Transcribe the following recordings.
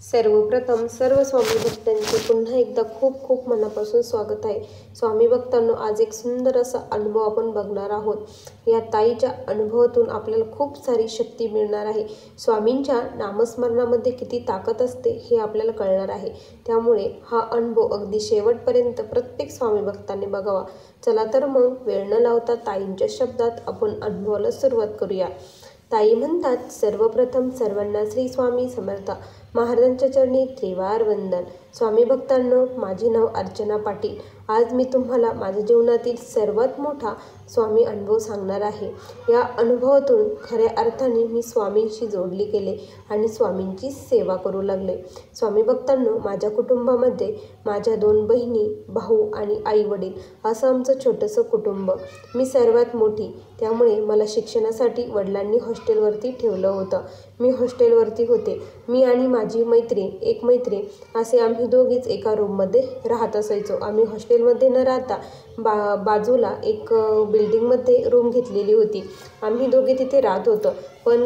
सर्वप्रथम सर्व स्वामी भक्तांचे पुन्हा एकदा खूप खूप मनापासून स्वागत आहे. स्वामी भक्तांनो, आज एक सुंदर असा अनुभव आपण बघणार आहोत. या ताईच्या अनुभवातून आपल्याला खूप सारी शक्ती मिळणार आहे. स्वामींच्या नामस्मरणामध्ये किती ताकद असते हे आपल्याला कळणार आहे. त्यामुळे हा अनुभव अगदी शेवटपर्यंत प्रत्येक स्वामी भक्तांनी बघावा. चला तर मग वेळ न लावता ताईंच्या शब्दात आपण अनुभवाला सुरुवात करूया. ताई म्हणतात, सर्वप्रथम सर्वांना श्री स्वामी समर्थ महाराजांच्या चरणी त्रिवार वंदन. स्वामी भक्तांनो, माझे नाव अर्चना पाटील. आज मी तुम्हाला माझ्या जीवनातील सर्वात मोठा स्वामी अनुभव सांगणार आहे. या अनुभवातून खऱ्या अर्थाने मी स्वामींशी जोडली गेले आणि स्वामींची सेवा करू लागले. स्वामी भक्तांनो, माझ्या कुटुंबामध्ये माझ्या 2 बहिणी, भाऊ आणि आई वडील असं आमचं छोटंसं कुटुंब. मी सर्वात मोठी, त्यामुळे मला शिक्षणासाठी वडिलांनी हॉस्टेलवरती ठेवलं होतं. मी हॉस्टेलवरती होते. मी आणि माझी एक मैत्रीण असे आम्ही दोघीच एका रूममध्ये राहत असायचो. आम्ही हॉस्टेलमध्ये न राहता बाजूला एक बिल्डिंगमध्ये रूम घेतलेली होती. आम्ही दोघे तिथे राहत होतो. पण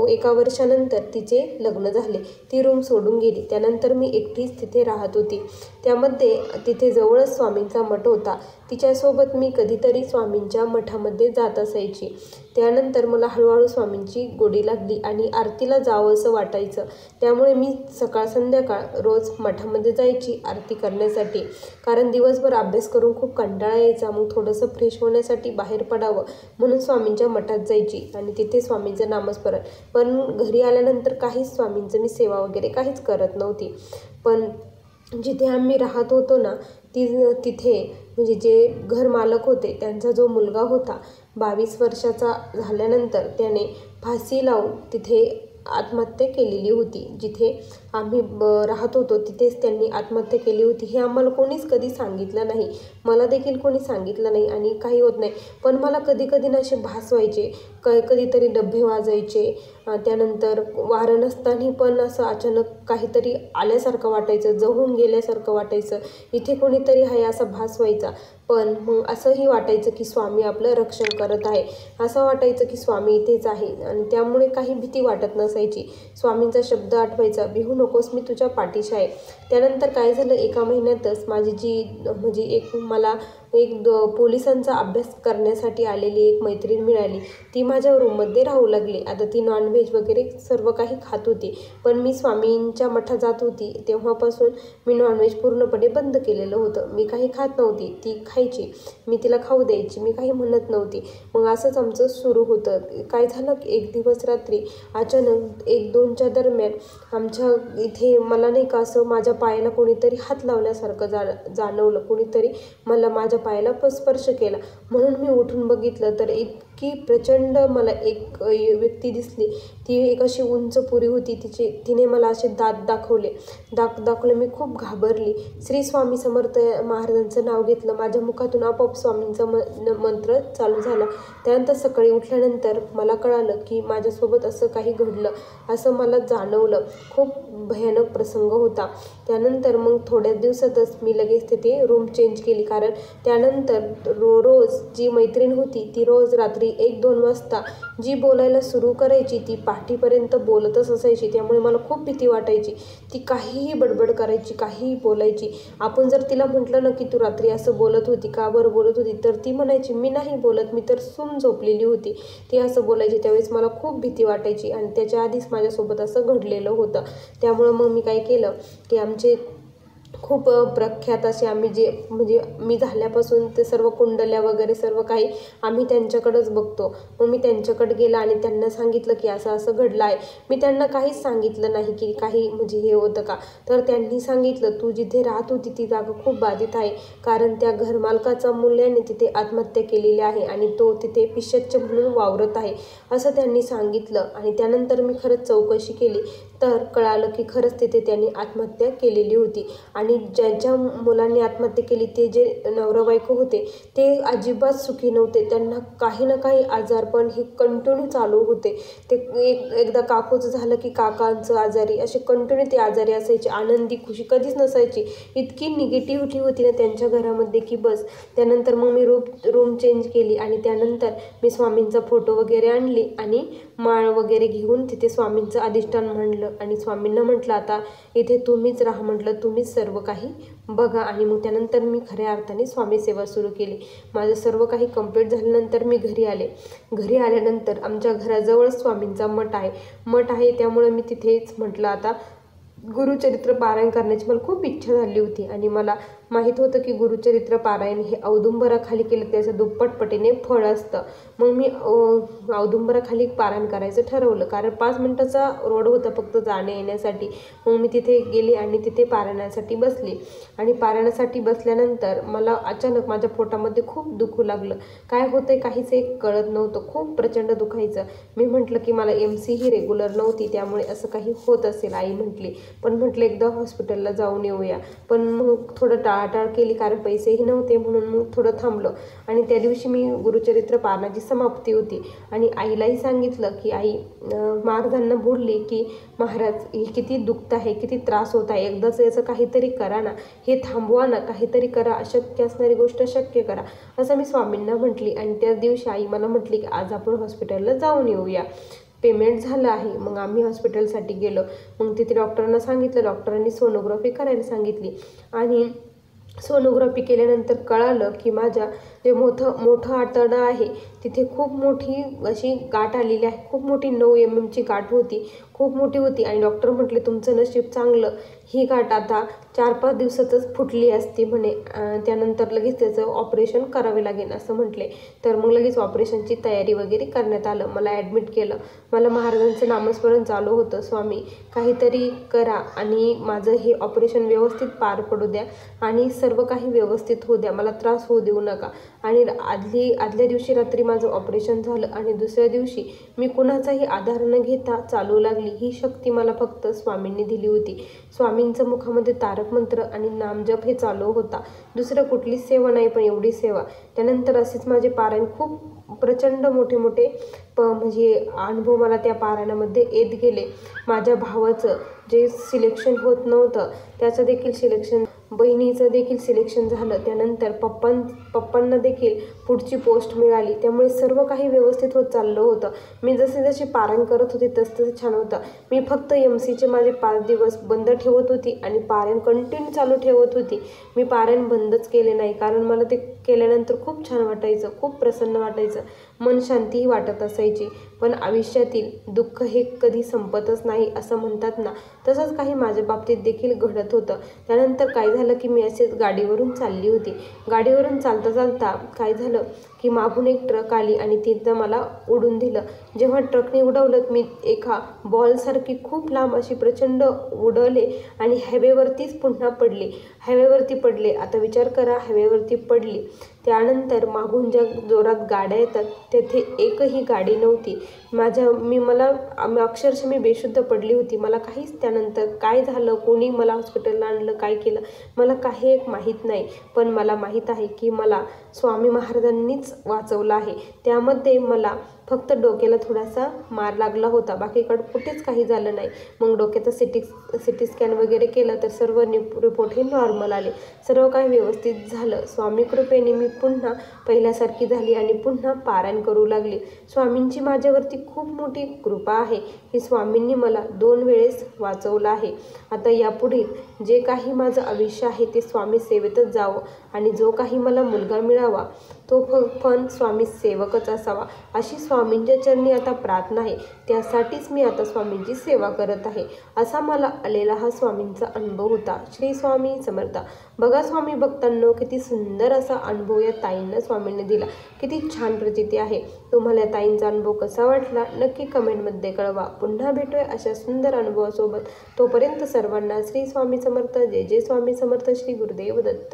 एका वर्षानंतर तिचे लग्न झाले. ती रूम सोडून गेली. त्यानंतर मी एकटीच तिथे राहत होती. तिथे जवळच स्वामींचा मठ होता. तिच्यासोबत मी कधीतरी स्वामींच्या मठामध्ये जात असायची. त्यानंतर मला हळूहळू स्वामींची गोडी लागली आणि आरतीला जावं असं वाटायचं. त्यामुळे मी सकाळ संध्याकाळ रोज मठामध्ये जायची आरती करण्यासाठी. कारण दिवसभर अभ्यास करून खूप कंटाळा यायचा. मग थोडंसं फ्रेश होण्यासाठी बाहेर पडावं म्हणून स्वामींच्या मठात जायची आणि तिथे स्वामींचं नामस्मरण. पण घरी आल्यानंतर काहीच स्वामींचं मी सेवा वगैरे काहीच करत नव्हती. पण जिथे आम्ही राहत होतो ना, तिथे म्हणजे जे घर मालक होते त्यांचा जो मुलगा होता, 22 वर्षाचा झाल्यानंतर त्याने फाशी लावून तिथे आत्महत्या केलेली होती. जिथे आम्ही राहत होतो तिथेच त्यांनी आत्महत्या केली होती. हे आम्हाला कोणीच कधी सांगितलं नाही. मला देखील कोणी सांगितलं नाही आणि काही होत नाही. पण मला कधी कधी ना असे भास व्हायचे, कधीतरी डबे वाजायचे. त्यानंतर वारं नसताना पण असं अचानक काहीतरी आल्यासारखं वाटायचं, जळून गेल्यासारखं वाटायचं. इथे कोणीतरी आहे असा भास व्हायचा. पण मग असंही वाटायचं की स्वामी आपलं रक्षण करत आहे. असं वाटायचं की स्वामी इथेच आहे आणि त्यामुळे काही भीती वाटत नसायची. स्वामींचा शब्द आठवायचा, भिवू नकोस, मी तुझ्या पाठीशी आहे. त्यानंतर काय झालं, एका महिन्यातच माझी मला पोलिसांचा अभ्यास करण्यासाठी आलेली एक मैत्रीण मिळाली. ती माझ्या रूममध्ये राहू लागली. आता ती नॉनव्हेज वगैरे सर्व काही खात होती. पण मी स्वामींच्या मठात जात होती तेव्हापासून मी नॉनव्हेज पूर्णपणे बंद केलेलं होतं. मी काही खात नव्हती, ती खायची. मी तिला खाऊ द्यायची, मी काही म्हणत नव्हती. मग असंच आमचं सुरू होतं. काय झालं, एक दिवस रात्री अचानक 1-2च्या दरम्यान आमच्या इथे मला नाही का असं माझ्या पायाला कोणीतरी हात लावल्यासारखं जाणवलं. कोणीतरी मला माझ्या पायाला स्पर्श केला. म्हणून मी उठून बघितलं तर इतकी प्रचंड मला एक व्यक्ती दिसली. ती एक अशी उंच पुरी होती. तिने मला असे दात दाखवले. मी खूप घाबरली. श्री स्वामी समर्थ महाराजांचं नाव घेतलं. माझ्या मुखातून आपोआप स्वामींचा मंत्र चालू झाला. त्यानंतर सकाळी उठल्यानंतर मला कळालं की माझ्यासोबत असं काही घडलं, असं मला जाणवलं. खूप भयानक प्रसंग होता. त्यानंतर मग थोड्याच दिवसातच मी लगेच तिथे रूम चेंज केली. कारण त्यानंतर रोज जी मैत्रीण होती ती रोज रात्री 1-2 वाजता जी बोलायला सुरू करायची ती पहाटेपर्यंत बोलतच असायची. त्यामुळे मला खूप भीती वाटायची. ती काहीही बडबड करायची, काहीही बोलायची. आपण जर तिला म्हटलं ना की तू रात्री असं बोलत होती, का बरं बोलत होती, तर ती म्हणायची मी नाही बोलत, मी तर सून झोपलेली होती. ती असं बोलायची. त्यावेळेस मला खूप भीती वाटायची आणि त्याच्या आधीच माझ्यासोबत असं घडलेलं होतं. त्यामुळं मग मी काय केलं की आमचे खूप प्रख्यात असे म्हणजे मी झाल्यापासून ते सर्व कुंडल्या वगैरे सर्व काही आम्ही त्यांच्याकडेच बघतो. मग मी त्यांच्याकडे गेला आणि त्यांना सांगितलं की असं असं घडलं आहे. मी त्यांना काहीच सांगितलं नाही की काही म्हणजे हे होतं का. तर त्यांनी सांगितलं, तू जिथे राहत होती ती जागा खूप बाधित आहे. कारण त्या घरमालकाचा मुलाने तिथे आत्महत्या केलेली आहे आणि तो तिथे पिशाच्च म्हणून वावरत आहे, असं त्यांनी सांगितलं. आणि त्यानंतर मी खरंच चौकशी केली तर कळालं की खरंच तिथे त्यांनी आत्महत्या केलेली होती. आणि ज्यांच्या मुलांनी आत्महत्या केली ते जे नवरा बायको होते ते अजिबात सुखी नव्हते. त्यांना काही ना काही आजारपण हे कंटिन्यू चालू होते. ते एकदा काकूचं झालं की काकांचं आजारी, असे कंटिन्यू ते आजारी असायचे. आनंदी खुशी कधीच नसायची. इतकी निगेटिव्हिटी होती ना त्यांच्या घरामध्ये की बस. त्यानंतर मग मी रूम चेंज केली आणि त्यानंतर मी स्वामींचा फोटो वगैरे आणली आणि माळ वगैरे घेऊन तिथे स्वामींचं अधिष्ठान मांडलं आणि स्वामींना म्हटलं आता इथे तुम्हीच राहा, म्हटलं तुम्हीच सर्व काही बघा. आणि मग त्यानंतर मी खऱ्या अर्थाने स्वामी सेवा सुरू केली. माझं सर्व काही कंप्लीट झाल्यानंतर मी घरी आले. घरी आल्यानंतर आमच्या घराजवळच स्वामींचा मठ आहे त्यामुळे मी तिथेच म्हटलं आता गुरुचरित्र पारायण करण्याची मला खूप इच्छा झाली होती आणि मला माहीत होतं की गुरुचरित्र पारायण हे औदुंबराखाली केलं त्याचं दुप्पटपटीने फळ असतं. मग मी औदुंबराखाली पारायण करायचं ठरवलं, कारण 5 मिनिटाचा रोड होता फक्त जाण्या येण्यासाठी. मग मी तिथे गेले आणि तिथे पारायणासाठी बसले आणि पारायणासाठी बसल्यानंतर मला अचानक माझ्या पोटामध्ये खूप दुखू लागलं. काय होतंय काहीच एक कळत नव्हतं, खूप प्रचंड दुखायचं. मी म्हटलं की मला MC ही रेग्युलर नव्हती त्यामुळे असं काही होत असेल, आई म्हटली. पण म्हटलं एकदा हॉस्पिटलला जाऊन येऊया. पण मग थोडं टाळाटाळ केली कारण पैसेही नव्हते, म्हणून मग थोडं थांबलो. आणि त्या दिवशी मी गुरुचरित्र पारायणाची समाप्ती होती आणि आईलाही सांगितलं की आई महाराजांना बोलली की महाराज हे किती दुखत आहे, किती त्रास होत आहे, एकदाच याचं काहीतरी करा ना, हे थांबवा ना, काहीतरी करा, अशक्य असणारी गोष्ट शक्य करा, असं मी स्वामींना म्हटली. आणि त्या दिवशी आई मला म्हटली की आज आपण हॉस्पिटलला जाऊन येऊया, पेमेंट झालं आहे. मग आम्ही हॉस्पिटलसाठी गेलो. मग तिथे डॉक्टरांना सांगितलं, डॉक्टरांनी सोनोग्राफी करायला सांगितली आणि सोनोग्राफी केल्यानंतर कळालं की माझ्या जे मोठं आतडं आहे तिथे खूप मोठी अशी गाठ आलेली आहे. खूप मोठी 9 mm गाठ होती, खूप मोठी होती. आणि डॉक्टर म्हटले तुमचं नशीब चांगलं, ही गाठ आता 4-5 दिवसातच फुटली असती म्हणे, त्यानंतर लगेच त्याचं ऑपरेशन करावे लागेल असं म्हटले. तर मग लगेच ऑपरेशनची तयारी वगैरे करण्यात आलं. मला ॲडमिट केलं. मला महाराजांचं नामस्मरण चालू होतं, स्वामी काहीतरी करा आणि माझं हे ऑपरेशन व्यवस्थित पार पडू द्या आणि सर्व काही व्यवस्थित होऊ द्या, मला त्रास होऊ देऊ नका. आणि आदल्या दिवशी रात्री माझं ऑपरेशन झालं आणि दुसऱ्या दिवशी मी कुणाचाही आधार न घेता चालू लागली. ही शक्ती मला फक्त स्वामींनी दिली होती. स्वामींचं मुखामध्ये तारक मंत्र आणि नामजप हे चालू होता. दुसरं कुठलीच सेवा नाही, पण एवढी सेवा. त्यानंतर असेच माझे पारायण खूप प्रचंड मोठे म्हणजे अनुभव मला त्या पारायणामध्ये येत गेले. माझ्या भावाचं जे सिलेक्शन होत नव्हतं त्याचं देखील सिलेक्शन, बहिणीचं देखील सिलेक्शन झालं. त्यानंतर पप्पांना देखील पुढची पोस्ट मिळाली. त्यामुळे सर्व काही व्यवस्थित होत चाललं होतं. मी जसे पारायण करत होते तसं छान होतं. मी फक्त MCचे माझे 5 दिवस बंद ठेवत होती आणि पारायण कंटिन्यू चालू ठेवत होती. मी पारायण बंदच केले नाही, कारण मला ते केल्यानंतर खूप छान वाटायचं, खूप प्रसन्न वाटायचं, मन शांतीही वाटत असायची. पण आयुष्यातील दुःख हे कधी संपतच नाही असं म्हणतात ना, तसंच काही माझ्या बाबतीत देखील घडत होतं. त्यानंतर काय झालं की मी असेच गाडीवरून चालली होती. गाडीवरून चालता काय झालं की मागून एक ट्रक आली आणि तिथं मला उडून दिलं. जेव्हा ट्रकने उडवलं मी एका बॉलसारखी खूप लांब अशी प्रचंड उडवले आणि हायवेवरतीच पुन्हा पडले. हायवेवरती पडले. आता विचार करा, हायवेवरती पडली. त्यानंतर मागून ज्या जोरात गाड्या येतात तेथे एकही गाडी नव्हती. अक्षरशः मी बेशुद्ध पडली होती. मला काहीच त्यानंतर काय झालं, कोणी मला हॉस्पिटलला आणलं, काय केलं मला काही एक माहीत नाही. पण मला माहीत आहे की मला स्वामी महाराजांनीच वाचवलं आहे. त्यामध्ये मला फक्त डोक्याला थोडासा मार लागला होता, बाकीकडे कुठेच काही झालं नाही. मग डोक्याचं सिटी स्कॅन वगैरे केलं तर सर्व रिपोर्ट हे नॉर्मल आले. सर्व काही व्यवस्थित झालं. स्वामी कृपेने मी पुन्हा पहिल्यासारखी झाली आणि पुन्हा पारायण करू लागली. स्वामींची माझ्यावरती खूप मोठी कृपा आहे की स्वामींनी मला 2 वेळेस वाचवलं आहे. आता यापुढे जे काही माझं आयुष्य आहे ते स्वामी सेवेतच जावं आणि जो काही मला मुलगा मिळावा तो पण स्वामी सेवकच असावा, अशी स्वामींच्या चरणी आता प्रार्थना आहे. त्यासाठीच मी आता स्वामींची सेवा करत आहे. असा मला आलेला हा स्वामींचा अनुभव होता. श्री स्वामी समर्थ. बघा स्वामी भक्तांनो, किती सुंदर असा अनुभव या ताईंना स्वामींनी दिला. किती छान प्रचिती आहे. तुम्हाला या ताईंचा अनुभव कसा वाटला नक्की कमेंटमध्ये कळवा. पुन्हा भेटूया अशा सुंदर अनुभवासोबत. तोपर्यंत सर्वांना श्री स्वामी समर्थ. जय जय स्वामी समर्थ. श्री गुरुदेव दत्त.